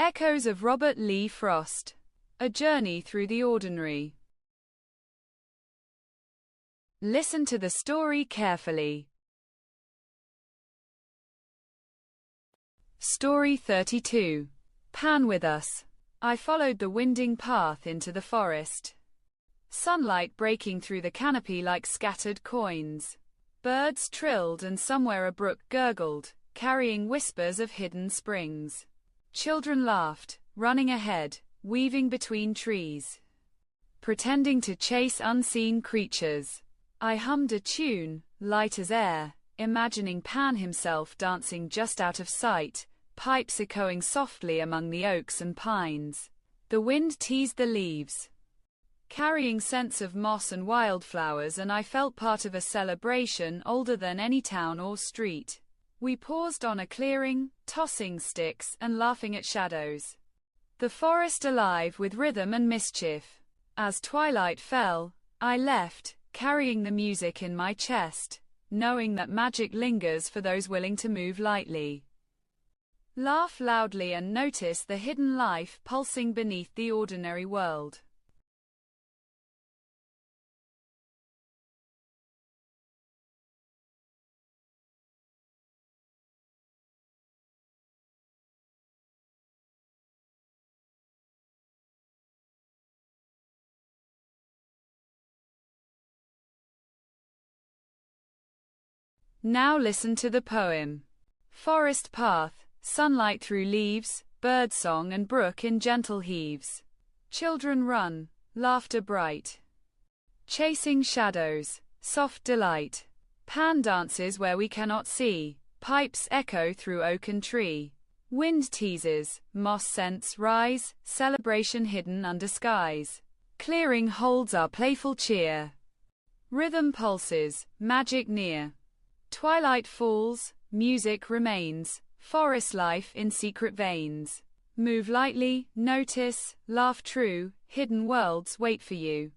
Echoes of Robert Lee Frost. A Journey Through the Ordinary. Listen to the story carefully. Story 32. Pan with us. I followed the winding path into the forest. Sunlight breaking through the canopy like scattered coins. Birds trilled and somewhere a brook gurgled, carrying whispers of hidden springs. Children laughed, running ahead, weaving between trees, pretending to chase unseen creatures. I hummed a tune, light as air, imagining Pan himself dancing just out of sight, pipes echoing softly among the oaks and pines. The wind teased the leaves, carrying scents of moss and wildflowers, and I felt part of a celebration older than any town or street. We paused on a clearing, tossing sticks and laughing at shadows. The forest alive with rhythm and mischief. As twilight fell, I left, carrying the music in my chest, knowing that magic lingers for those willing to move lightly. Laugh loudly and notice the hidden life pulsing beneath the ordinary world. Now listen to the poem. Forest path, sunlight through leaves, birdsong and brook in gentle heaves. Children run, laughter bright, chasing shadows, soft delight. Pan dances where we cannot see, pipes echo through oak and tree. Wind teases, moss scents rise, celebration hidden under skies. Clearing holds our playful cheer. Rhythm pulses, magic near. Twilight falls, music remains, forest life in secret veins. Move lightly, notice, laugh true, hidden worlds wait for you.